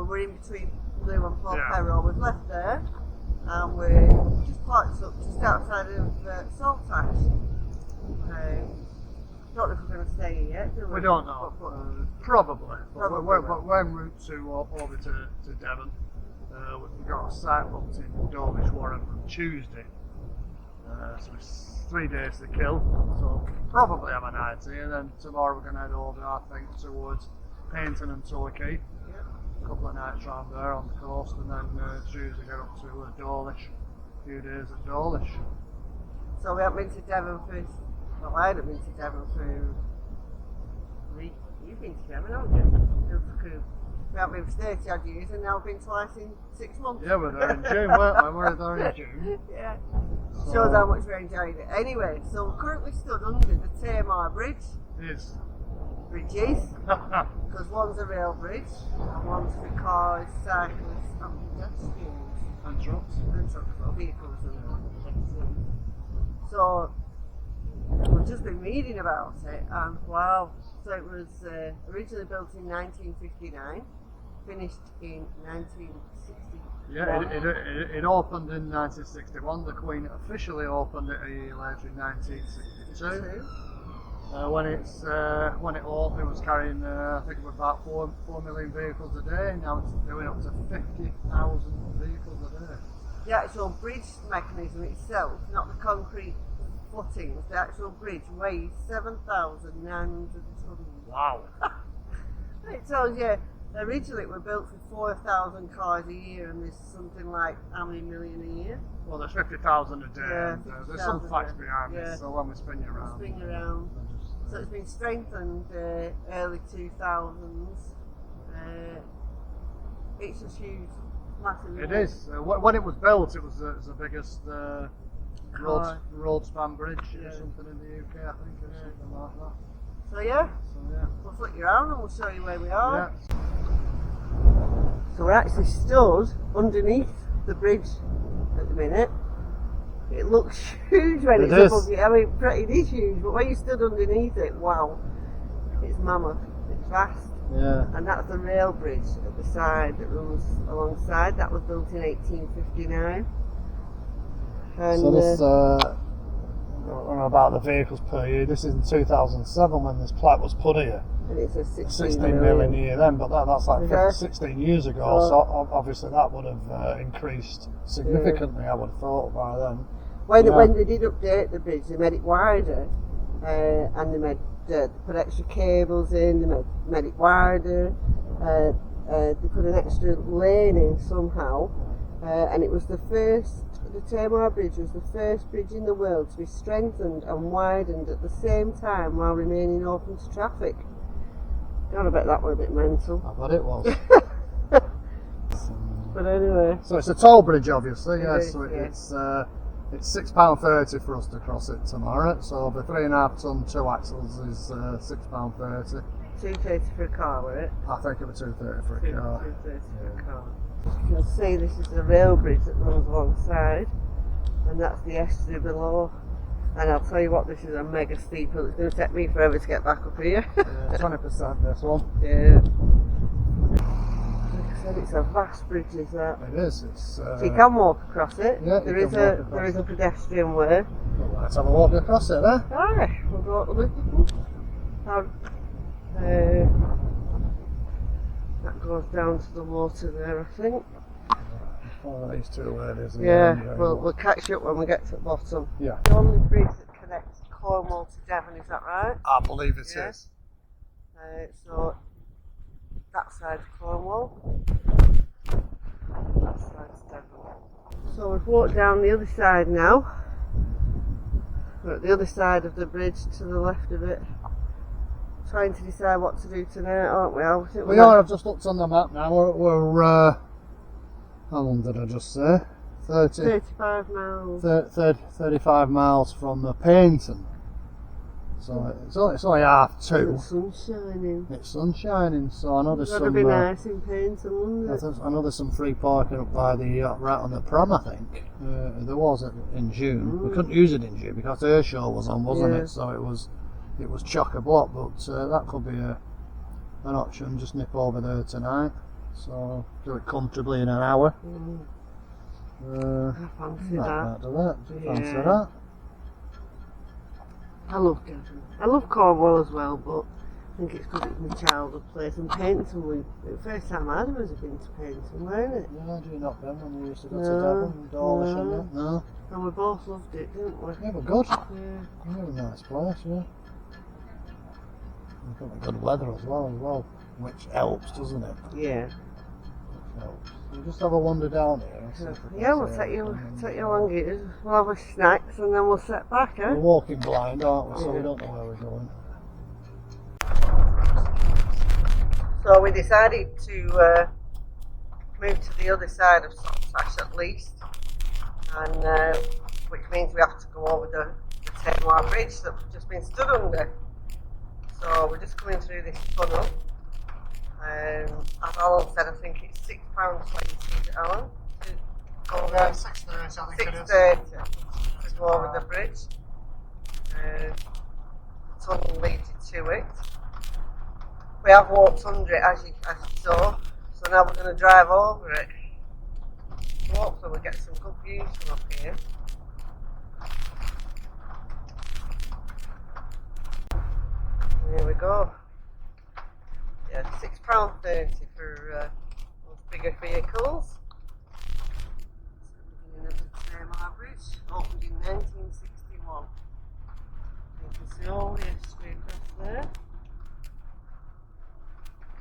we're in between Blue and Port Yeah. Peril. We've left there and we just parked up just outside of Saltash. Don't know if we're going to stay here yet, do we? We don't know. Probably. But we're en route over to Devon. We've got a site booked in Dawlish Warren from Tuesday. So it's 3 days to kill. So probably have a night here. Then tomorrow we're going to head over, I think, towards Paynton and Torquay. A couple of nights round there on the coast, and then Tuesday get up to Dawlish. A few days at Dawlish. So we haven't been to Devon for... Well, I haven't been to Devon for... You've been to Devon, haven't you? We haven't been for 30 odd years and now we've been twice in 6 months. Yeah, we're there in June, weren't we? We're there in June. Yeah. Shows how much we enjoyed it. Anyway, so we're currently stood under the Tamar Bridge. Bridges. Because one's a rail bridge and one's for cars, cyclists and pedestrians. And trucks. And trucks, or vehicles and pedestrians. So we've just been reading about it and wow. So it was originally built in 1959, finished in 1960. Yeah, it opened in 1961. The Queen officially opened it a year later in 1962. When it opened, it was carrying I think about 4 million vehicles a day. Now it's doing up to 50,000 vehicles a day. The actual bridge mechanism itself, not the concrete footings, the actual bridge weighs 7,900 tons. Wow! It tells you originally it was built for 4,000 cars a year, and there's something like how many million a year? Well, there's 50,000 a day. Yeah, And, there's some facts behind yeah. this. So when we spin you around, So it's been strengthened early 2000s. It's just huge, massive. it is. When it was built, it was the biggest road span bridge or something in the UK, I think, or something like that. So yeah, yeah. we'll flick you around and we'll show you where we are. Yeah. So we're actually stood underneath the bridge at the minute. It looks huge when it's above you. I mean, it is huge, but when you stood underneath it, wow, it's mammoth. It's vast. Yeah. And that's the rail bridge at the side that runs alongside. That was built in 1859. And, so this, I don't know about the vehicles per year. This is in 2007 when this plaque was put here. And it's a 16 million a year then, but that's like 16 years ago, so obviously that would have increased significantly, I would have thought, by then. When they did update the bridge, they made it wider, and they put extra cables in, they made it wider, they put an extra lane in somehow, and it was the Tamar Bridge was the first bridge in the world to be strengthened and widened at the same time while remaining open to traffic. God, I bet that were a bit mental. I bet it was. But anyway. So it's a toll bridge, obviously, yes. So yeah. it's £6.30 for us to cross it tomorrow. So the 3.5 ton 2 axles is £6.30. $2.30 for a car, were it? I think it was £2.30 for a car. $2.30 for a car. You can see this is the rail bridge that runs alongside, and that's the estuary below. And I'll tell you what, this is a mega steep hill. It's going to take me forever to get back up here. 20% this one. Yeah. Like I said, it's a vast bridge, is that? It is. It's, so you can walk across it. Yeah, there is a pedestrian way. Well, let's have a walk across it, eh? Aye, we'll go up the that goes down to the water there, I think. Oh, these two ladies. Yeah, we'll catch you up when we get to the bottom. Yeah. The only bridge that connects Cornwall to Devon, is that right? I believe it is. So that side's Cornwall, that side's Devon. So we've walked down the other side now. We're at the other side of the bridge to the left of it. Trying to decide what to do tonight, aren't we? We are. I've just looked on the map now. We're how long did I just say? 35 miles. 35 miles from the Paynton. So it's only 2:30. The sun's shining. It's sun shining, so I know there's That'd some. be nice in Paynton, wouldn't it? I know there's some free parking up by the right on the prom, I think. There was in June. We couldn't use it in June because the air show was on, wasn't it? So it was chock-a-block, but that could be an option. Just nip over there tonight. so do it comfortably in an hour. I fancy that. Might do that. Do you fancy Yeah. that? I love Devon. I love Cornwall as well, but I think it's because it's my childhood place. And Paynton, the first time either of us have been to Paynton, weren't it? Yeah, do you not been when we used to go to No, Devon and Dawlish and no. that? No. And we both loved it, didn't we? Yeah, but good. Yeah. Yeah, nice place, yeah. We've got good weather as well, which helps, doesn't it? Yeah. Which helps. We'll just have a wander down here. And see if we can Yeah, we'll see take you anything. along here. We'll have our snacks and then we'll set back, eh? We're walking blind, aren't we? So we Yeah. don't know where we're going. So we decided to move to the other side of Saltash at least, and which means we have to go over the Tamar Bridge that we've just been stood under. So we're just coming through this tunnel. As Alan said, I think it's £6.20, Alan, to go over 6:30, I think it is. 6:30 to go over the bridge. The tunnel leads you to it. We have walked under it as you saw, so now we're going to drive over it. So hopefully we'll get some good views from up here. Here we go. Yeah, £6.30 for those bigger vehicles. Beginning of the Tamar Bridge, opened in 1961. You can see all the history across there.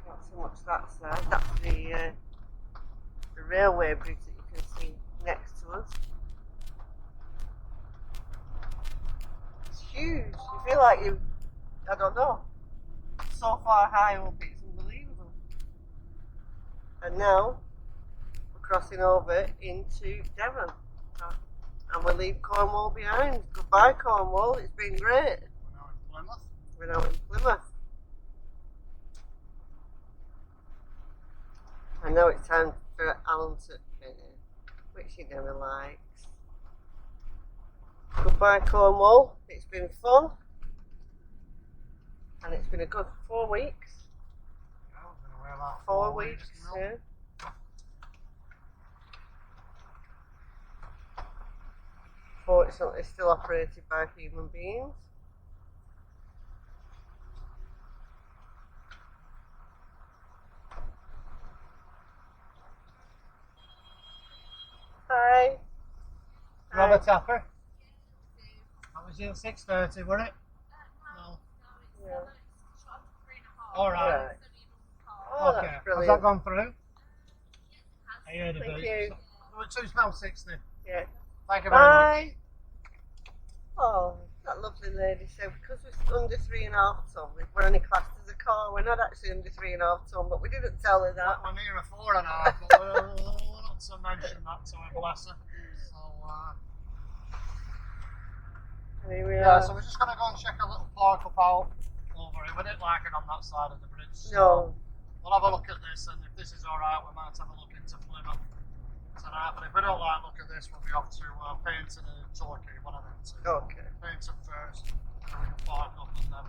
Not so much that side. That's the railway bridge that you can see next to us. It's huge. You feel like I don't know, so far high up, it's unbelievable. And now we're crossing over into Devon, and we'll leave Cornwall behind. Goodbye, Cornwall. It's been great. We're now in Plymouth. We're now in Plymouth. I know it's time for Alan to which he never likes. Goodbye, Cornwall. It's been fun. And it's been a good 4 weeks. Yeah, we've been away about 4 weeks, now. yeah. Fortunately, still operated by human beings. Hi. Robert Tapper. That was you at 6:30, wasn't it? No. Yeah. Alright. Right. Oh, Okay. that's Has brilliant. that gone through? I heard of Thank it. you. So it's £2.60. Yeah. Thank you very much. Bye. Oh, that lovely lady said because we're under 3.5 ton, we're only classed as a car. We're not actually under 3.5 ton, but we didn't tell her that. We're near a 4.5, but we'll not to mention that to her, bless her. So, Here we yeah, are. so we're just going to go and check a little park up out over here. We didn't like it on that side of the bridge. So No. we'll have a look at this, and if this is alright, we might have a look into Plymouth tonight. But if we don't like look at this, we'll be off to Paynton and Torquay, one of them two. Okay. Paynton first, and we can park up and then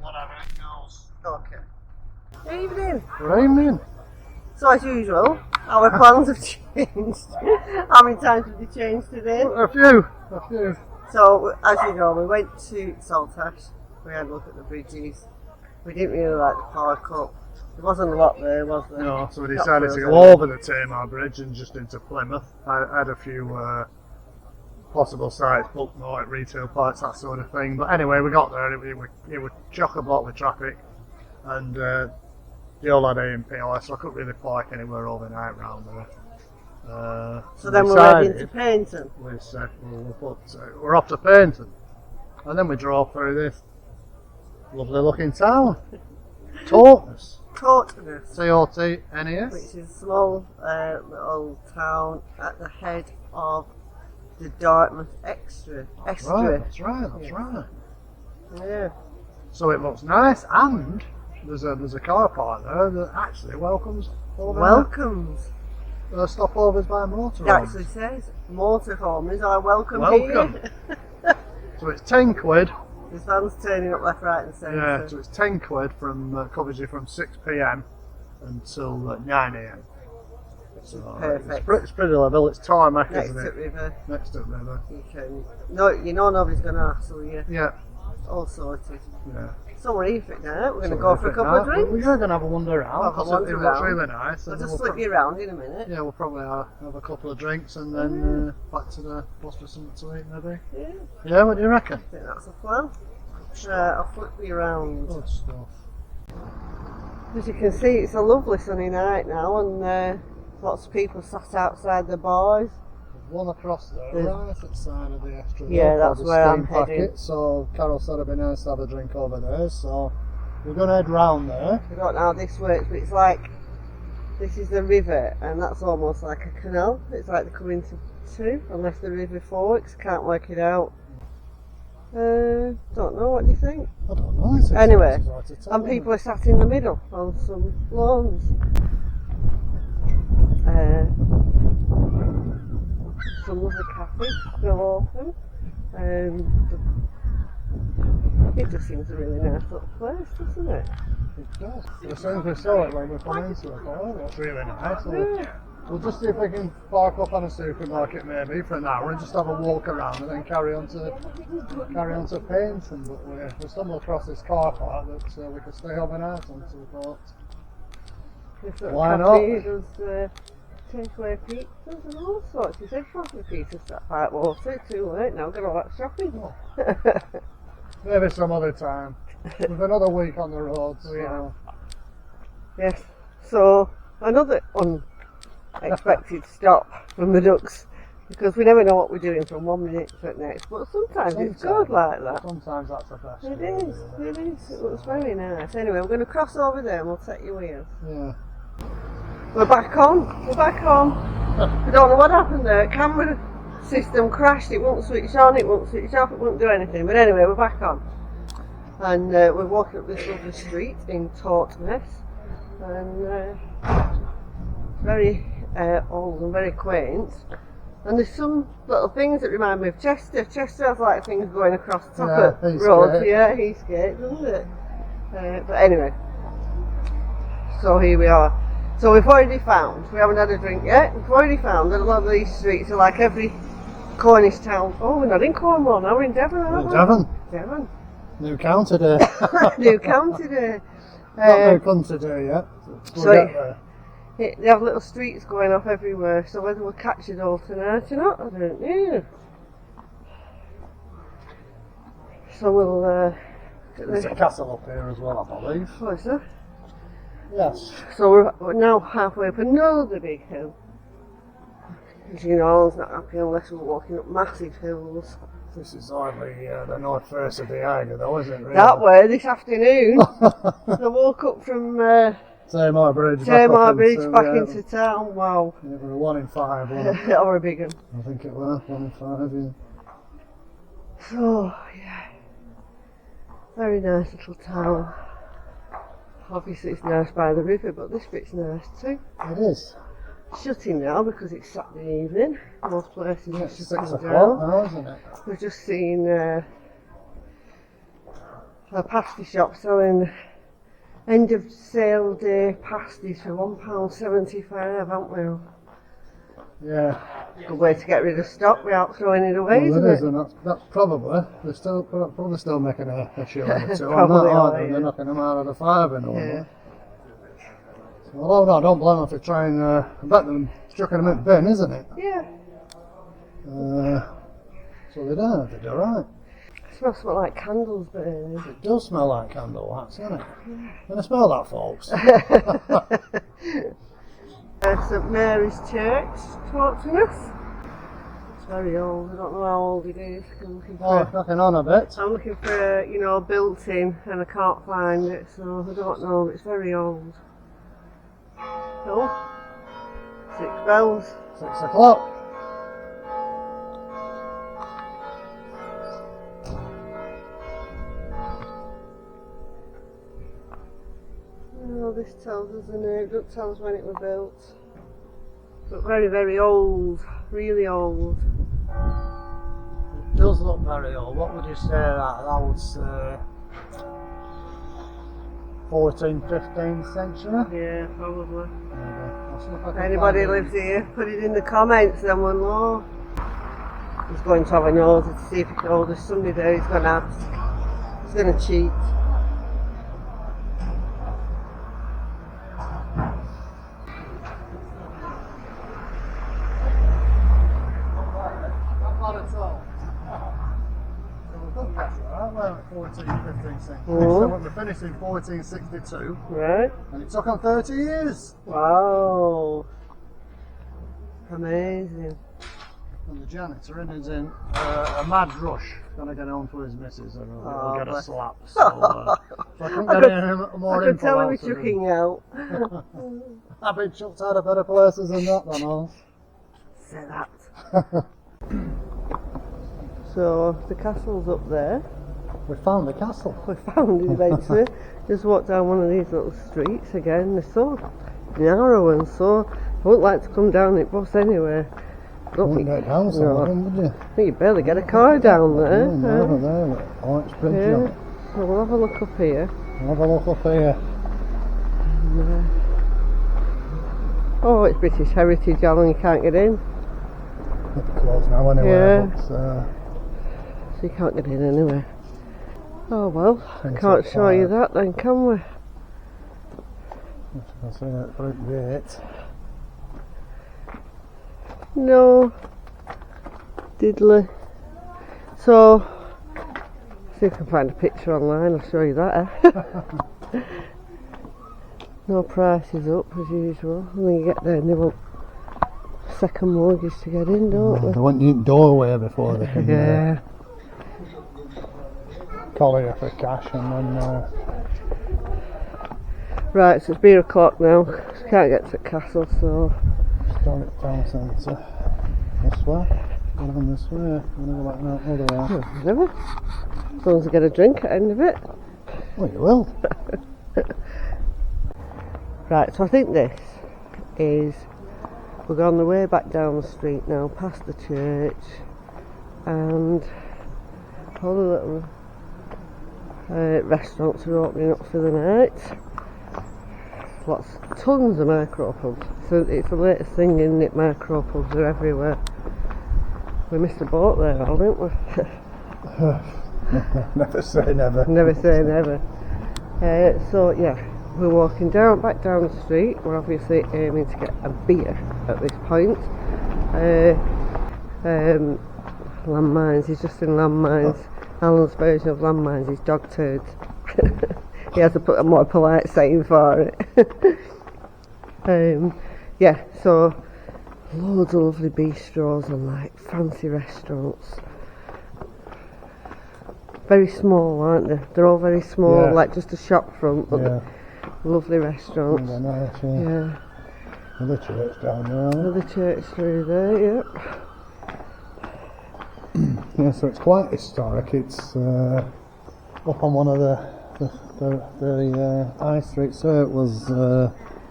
whatever it goes. Okay. Good evening. Good evening. So as usual, our plans have changed. How many times have they changed today? A few. So as you know, we went to Saltash. We had a look at the bridges. We didn't really like the park up. There wasn't a lot there, was there? No, so we Not decided for to us, go over the Tamar Bridge and just into Plymouth. I had a few possible sites, bulk night, retail parts, that sort of thing. But anyway, we got there. It was chock-a-block with traffic, and the old had AMPLS, so I couldn't really park anywhere overnight round there. So then we we're heading to decided- Paynton. We said we're off to Paynton, and then we drove through this lovely looking town, Totnes. Totnes, Totnes. which is a small little town at the head of the Dartmouth Estuary. That's right. Yeah. So it looks nice, and there's a car park there that actually welcomes all the Welcomes. stopovers by motorhomes. It actually says motorhomes are welcome Welcome. here. So it's £10. There's vans turning up left, right, and centre. Yeah, so it's £10 from covers you from 6 p.m. until 9 a.m. So Perfect. It's pretty level. It's tarmac, Next isn't to it? river. Next to river. You can. No, you know nobody's going to hassle you. Yeah. All sorted. Yeah. So we're evening now. We're going to go for a couple of drinks. We're going to have a wander around. Have a wander It looks around. really nice. I'll and just we'll slip you around in a minute. Yeah, we'll probably have a couple of drinks and then back to the bus for something to eat, maybe. Yeah. Yeah, what do you reckon? I think that's a plan. I'll flip you around. Good stuff. As you can see, it's a lovely sunny night now, and lots of people sat outside the bars. There's one across there, There's- right at the side of the extra. Yeah, there, that's called the where I'm Steam Packet. heading. So Carol said it'd be nice to have a drink over there. So we're going to head round there. I don't know how this works, but it's like this is the river, and that's almost like a canal. It's like they come into two, unless the river forks. Can't work it out. Don't know. What do you think? I don't know. It's Anyway, it's hard to tell, and isn't people it? are sat in the middle on some lawns. Some lovely cafes still open. It just seems a really nice little place, doesn't it? It does. As soon as we saw it when we come into it, I thought, oh, that's really nice. So we'll just see if we can park up on a supermarket maybe for an hour and just have a walk around and then carry on to Paynton. But we stumbled across this car park that we could stay overnight on, so we thought, This little why cafe does takeaway pizzas and all sorts. He said coffee pizzas that pipe water. Too late now, got all that shopping. maybe some other time. We've another week on the road, so Yeah. Yes. So another unexpected stop from the ducks, because we never know what we're doing from one minute to the next. But sometimes it's good like that. Sometimes that's the best. It really, is. isn't it? It is. It looks very nice. Anyway, we're going to cross over there and we'll take you with us. Yeah. We're back on. We're back on. I don't know what happened there. Camera system crashed. It won't switch on. It won't switch off. It won't do anything. But anyway, we're back on. And we're walking up this lovely street in Totnes. And it's very old and very quaint. And there's some little things that remind me of Chester. Chester has like things going across the top of roads. Yeah, Eastgate, doesn't it? But anyway. So here we are. So we've already found, we haven't had a drink yet, we've already found that a lot of these streets are like every Cornish town. Oh, we're not in Cornwall now, we're in Devon, aren't we? Devon. Devon. New county day. New county day. Not new country day yet. We'll so get there. They have little streets going off everywhere, so whether we'll catch it all tonight or not, I don't know. So we'll There's a castle up here as well, I believe. what is that? Yes. So we're now halfway up another big hill. As you know, it's not happy unless we're walking up massive hills. This is hardly the north face of the Eiger, though, is it? Really? That way this afternoon. I woke up from Tamar Bridge. Tamar Bridge back into town. Wow. Yeah, we're 1 in 5, wasn't it? Or a big one. I think it was 1 in 5. Yeah. So, yeah. Very nice little town. Obviously it's nice by the river, but this bit's nice too. It is. Shutting now because it's Saturday evening. Most places Yeah, are it's 6 shutting o'clock down. now, isn't it? We've just seen a pasty shop selling end of sale day pasties for £1.75, haven't we? Yeah. Good way to get rid of stock without throwing it away, Well, isn't it is, it? and that's probably, they're probably still making a shilling or two on Probably that, aren't are, they? yeah. They're knocking them out of the five and all Yeah. that. Although, no, I don't blame them for trying, I bet them chucking them in the bin, isn't it? Yeah. So they do right. It smells like candles burning. It does smell like candle wax, doesn't it? Can I smell that, folks? St Mary's Church, Totnes. It's very old. I don't know how old it is. I'm looking Oh, for, knocking on a bit. I'm looking for built in, and I can't find it, so I don't know. It's very old. Oh, 6 bells. 6 o'clock. Oh, this tells us the name. It doesn't tell us when it was built. But very, very old. Really old. It does look very old. What would you say that? I would say 14th, 15th century. Yeah, probably. Maybe. Anybody lives here, put it in the comments, then we'll know. He's going to have a nose to see if he can hold us Sunday there. He's going to ask. He's going to cheat. We're at 14th, 15th century. Oh. So we finished in 1462. Right. And it took on 30 years. Wow. Amazing. And the janitor is in a mad rush. Going to get home to his missus and he'll get a slap. So, so I couldn't get any more I could info tell him out he's of him. chucking out. I've been chucked out of better places than that, I know. Say that. So the castle's up there. We found the castle. We found it eventually. Just walked down one of these little streets again. They're so narrow and so. I wouldn't like to come down it bus anyway. I don't think get down some of them, would you? I think you barely get a car down there. No, there with Arch Bridge on it. So we'll have a look up here. Have a look up here. Oh, it's British Heritage, Alan, you can't get in. It's closed now anyway, Yeah. but So you can't get in anyway. Oh well, Things can't are show you quiet. that then, can we? I've seen it for a bit. No. Diddly. So, see if I can find a picture online, I'll show you that. No prices up as usual. When you get there and they want second mortgage to get in, don't They they? want you in doorway before they can Yeah. collar you for cash and then Right, so it's beer o'clock now. Can't get to the castle, so historic town centre. This way. Go on this way. I'm going to go back now the other way. whatever. As long as I get a drink at the end of it. Well, you will. Right, so I think this is, we're on the way back down the street now, past the church, and all the little restaurants are opening up for the night. Tons of micro pubs. So it's the latest thing, isn't it? Micro pubs are everywhere. We missed a boat there, Al, didn't we? Never say never. Never say never. So yeah, we're walking back down the street. We're obviously aiming to get a beer at this point. Landmines, he's just in landmines. Alan's version of landmines is dog turds. He has to put a more polite saying for it. Yeah, so loads of lovely bistros and like fancy restaurants. Very small, aren't they? They're all very small, Yeah. like just a shop front, but Yeah. lovely restaurants. And then actually, Yeah, another church down there. another church through there, yep. Yeah, so it's quite historic. It's up on one of the high streets. So it was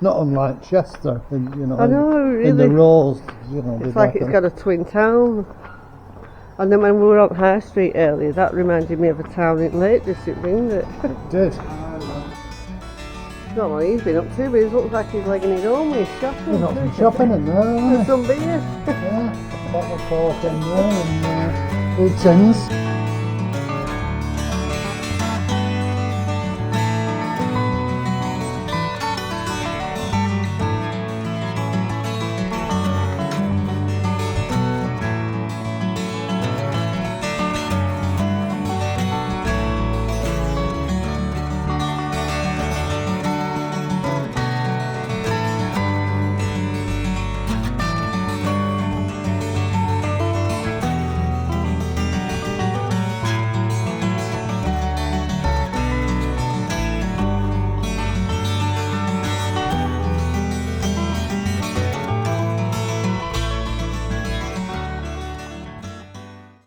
not unlike Chester, in, you know. I know, In the really. rows, you know. It's like it's got a twin town. And then when we were on High Street earlier, that reminded me of a town in Lake District, didn't it? It did. Not what he's been up to, but it looks like he's legging it home with his shopping. We've got some shopping in there, And haven't some beer. we? Yeah, a bottle of Coke in there and 2 tins.